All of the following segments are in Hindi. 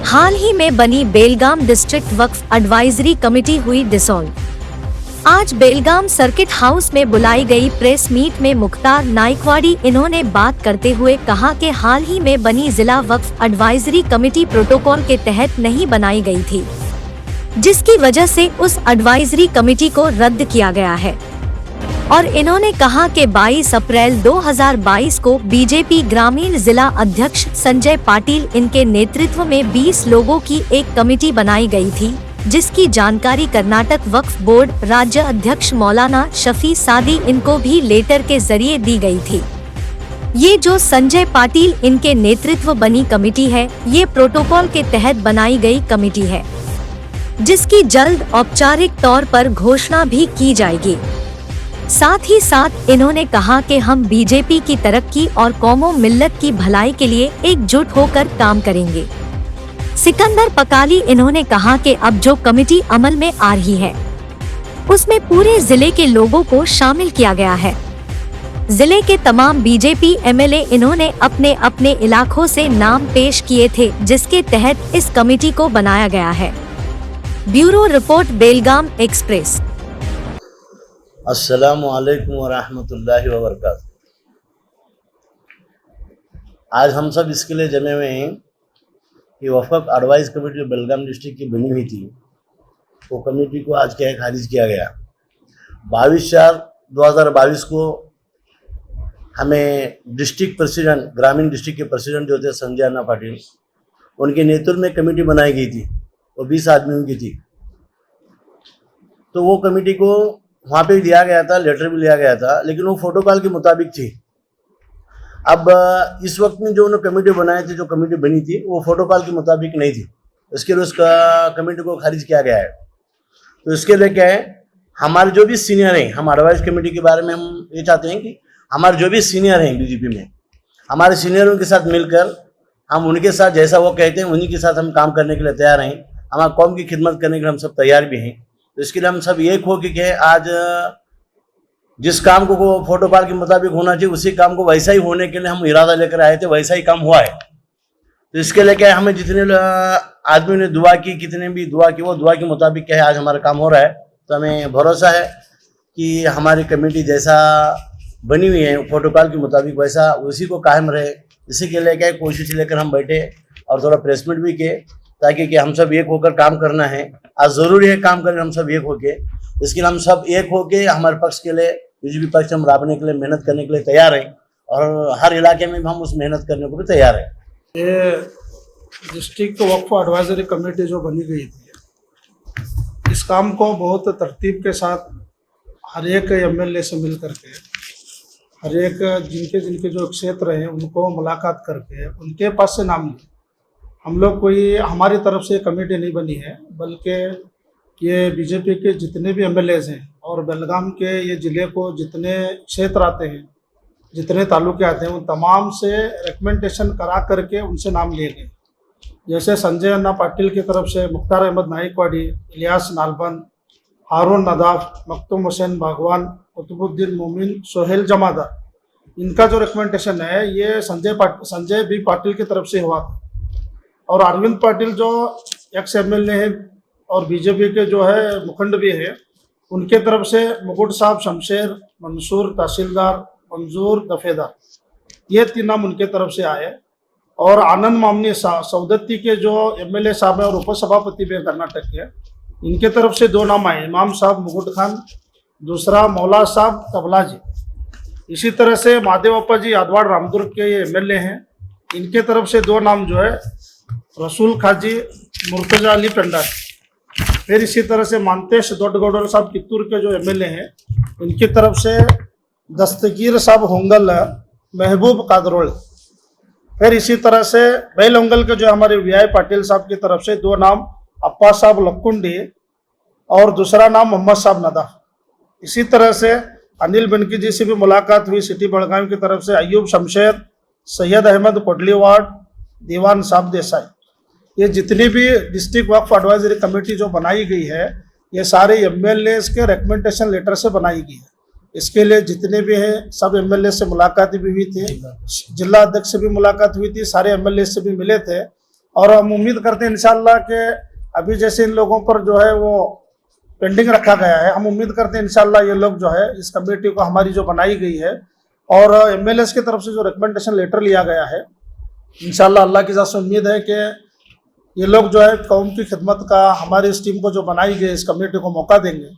हाल ही में बनी बेलगाम डिस्ट्रिक्ट वक्फ एडवाइजरी कमेटी हुई डिसॉल्व। आज बेलगाम सर्किट हाउस में बुलाई गई प्रेस मीट में मुख्तार नाइकवाडी इन्होंने बात करते हुए कहा कि हाल ही में बनी जिला वक्फ एडवाइजरी कमेटी प्रोटोकॉल के तहत नहीं बनाई गई थी, जिसकी वजह से उस एडवाइजरी कमेटी को रद्द किया गया है। और इन्होंने कहा कि 22 अप्रैल 2022 को बीजेपी ग्रामीण जिला अध्यक्ष संजय पाटिल इनके नेतृत्व में 20 लोगों की एक कमेटी बनाई गई थी, जिसकी जानकारी कर्नाटक वक्फ बोर्ड राज्य अध्यक्ष मौलाना शफी सादी इनको भी लेटर के जरिए दी गई थी। ये जो संजय पाटिल इनके नेतृत्व बनी कमेटी है, ये प्रोटोकॉल के तहत बनाई गई कमेटी है, जिसकी जल्द औपचारिक तौर पर घोषणा भी की जाएगी। साथ ही साथ इन्होंने कहा कि हम बीजेपी की तरक्की और कौमों मिल्लत की भलाई के लिए एकजुट होकर काम करेंगे। सिकंदर पकाली इन्होंने कहा कि अब जो कमेटी अमल में आ रही है, उसमें पूरे जिले के लोगों को शामिल किया गया है। जिले के तमाम बीजेपी एमएलए इन्होंने अपने अपने इलाकों से नाम पेश किए थे, जिसके तहत इस कमेटी को बनाया गया है। ब्यूरो रिपोर्ट, बेलगाम एक्सप्रेस। अस्सलामु अलैकुम व रहमतुल्लाहि व बरकातहू। आज हम सब इसके लिए जमे हुए हैं कि वफ़क़ एडवाइस कमेटी जो बेलगाम डिस्ट्रिक्ट की बनी हुई थी, वो कमेटी को आज क्या है खारिज किया गया। 22/4/2022 को हमें डिस्ट्रिक्ट प्रेसिडेंट, ग्रामीण डिस्ट्रिक्ट के प्रेसिडेंट जो थे संजय अन्ना पाटिल, उनके नेतृत्व में कमेटी बनाई गई थी। वो 20 आदमियों की थी। तो वो कमेटी को वहाँ पे दिया गया था, लेटर भी लिया गया था, लेकिन वो प्रोटोकॉल के मुताबिक थी। अब इस वक्त में जो उन्होंने कमेटी बनाई थी, जो कमेटी बनी थी, वो प्रोटोकॉल के मुताबिक नहीं थी। इसके लिए उसका कमेटी को खारिज किया गया है। तो इसके लिए क्या है, हमारे जो भी सीनियर हैं, हम एडवाइस कमेटी के बारे में हम ये चाहते हैं कि हमारे जो भी सीनियर हैं बीजेपी में, हमारे सीनियरों के साथ मिलकर हम उनके साथ जैसा वो कहते हैं उन्हीं के साथ हम काम करने के लिए तैयार हैं। हमारे कौम की खिदमत करने के लिए हम सब तैयार भी हैं। तो इसके लिए हम सब एक हो कि आज जिस काम को प्रोटोकॉल के मुताबिक होना चाहिए, उसी काम को वैसा ही होने के लिए हम इरादा लेकर आए थे, वैसा ही काम हुआ है। तो इसके लिए क्या है, हमें जितने आदमियों ने दुआ की, कितने भी दुआ की, वो दुआ के मुताबिक क्या है आज हमारा काम हो रहा है। तो हमें भरोसा है कि हमारी कमेटी जैसा बनी हुई है प्रोटोकॉल के मुताबिक, वैसा उसी को कायम रहे। इसी के लिए क्या है, कोशिश लेकर हम बैठे और थोड़ा प्रेस मीट भी किए, ताकि कि हम सब एक होकर काम करना है। आज ज़रूरी है काम करें हम सब एक होके। इसके लिए हम सब एक होके हमारे पक्ष के लिए, बीजेपी पक्ष हम राबने के लिए, मेहनत करने के लिए तैयार हैं, और हर इलाके में हम उस मेहनत करने को भी तैयार हैं। ये डिस्ट्रिक्ट वक्फ एडवाइजरी कमेटी जो बनी गई थी, इस काम को बहुत तरतीब के साथ हर एक एमएलए से मिल करके, हर एक जिनके जो क्षेत्र हैं उनको मुलाकात करके उनके पास से नाम लिए। हम लोग कोई हमारी तरफ से कमेटी नहीं बनी है, बल्कि ये बीजेपी के जितने भी एमएलएज हैं और बेलगाम के ये ज़िले को जितने क्षेत्र आते हैं, जितने तालुके आते हैं, उन तमाम से रिकमेंडेशन करा करके उनसे नाम लिए गए। जैसे संजय अन्ना पाटिल की तरफ से मुख्तार अहमद नाइकवाडी, इलियास नालबन, हारून नदाफ, मखतूम हुसैन बागवान, कुतुबुद्दीन मोमिन, सोहेल जमादार, इनका जो रिकमेंडेशन है ये संजय बी पाटिल की तरफ से हुआ था। और अरविंद पाटिल जो एक्स एमएलए हैं और बीजेपी के जो है मुखंड भी है, उनके तरफ से मुकुट साहब, शमशेर, मंसूर तहसीलदार, मंजूर दफेदार, ये 3 नाम उनके तरफ से आए। और आनंद मामनी सौदत्ती के जो एमएलए साहब हैं और उपसभापति भी कर्नाटक के, इनके तरफ से 2 नाम आए, इमाम साहब मुकुट खान, दूसरा मौला साहब तबला जी। इसी तरह से महादेवप्पा जी यादवाड़ रामदुर्ग के ये एमएलए हैं, इनके तरफ से 2 नाम जो है रसूल खाजी, मुर्तजा अली पेंडा। फिर इसी तरह से मानतेश दोडगौडर साहब कित्तूर के जो एमएलए हैं, इनकी तरफ से दस्तगीर साहब होंगल, महबूब कादरोल। फिर इसी तरह से बेलंगल के जो हमारे वीआई पाटिल साहब की तरफ से 2 नाम, अप्पा साहब लक्कुंडी और दूसरा नाम मोहम्मद साहब नदा। इसी तरह से अनिल बनकी जी से भी मुलाकात हुई सिटी बेलगाम की तरफ से, अयूब शमशेर, सैयद अहमद कोटलीवाड़, दीवान साहब देसाई। ये जितनी भी डिस्ट्रिक्ट वक्फ एडवाइजरी कमेटी जो बनाई गई है, ये सारे एमएलए के रिकमेंडेशन लेटर से बनाई गई है। इसके लिए जितने भी हैं सब एमएलए से मुलाकात भी हुई थी, जिला अध्यक्ष से भी मुलाकात हुई थी, सारे एमएलए से भी मिले थे और हम उम्मीद करते हैं इंशाल्लाह कि अभी जैसे इन लोगों पर जो है वो पेंडिंग रखा गया है, हम उम्मीद करते हैं इंशाल्लाह ये लोग जो है इस कमेटी को हमारी जो बनाई गई है और एमएलएस की तरफ से जो रिकमेंडेशन लेटर लिया गया है, इंशाल्लाह अल्लाह की ज़ात से उम्मीद है कि ये लोग जो है कौम की खिदमत का हमारी इस टीम को जो बनाई गई इस कमेटी को मौका देंगे।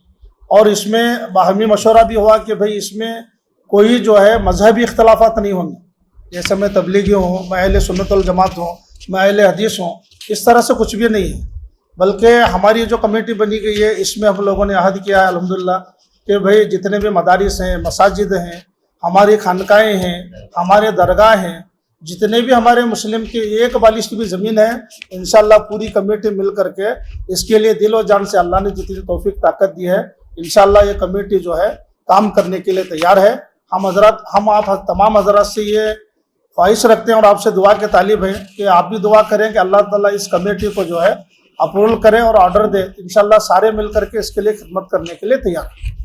और इसमें बाहमी मशवरा भी हुआ कि भाई इसमें कोई जो है मजहबी इख्तलाफात नहीं होंगे, जैसे मैं तबलीगी हूँ, मैं अहले सुन्नत वल जमात हूँ, मैं अहले हदीस हूँ, इस तरह से कुछ भी नहीं है। बल्कि हमारी जो कमेटी बनी गई है इसमें हम लोगों ने अहद किया है अल्हम्दुलिल्लाह कि भाई जितने भी मदारिस हैं, मसाजिद हैं, हमारी खानकाएँ हैं, हमारे दरगाह हैं, जितने भी हमारे मुस्लिम की एक बालिश की भी ज़मीन है, इंशाल्लाह पूरी कमेटी मिल करके इसके लिए दिल और जान से अल्लाह ने जितनी तौफीक ताकत दी है, इंशाल्लाह ये कमेटी जो है काम करने के लिए तैयार है। हम आप तमाम हजरात से ये ख्वाहिश रखते हैं और आपसे दुआ के तालिब हैं कि आप भी दुआ करें कि अल्लाह ताला इस कमेटी को जो है अप्रूवल करें और ऑर्डर दे। इंशाल्लाह सारे मिल करके इसके लिए खिदमत करने के लिए तैयार हैं।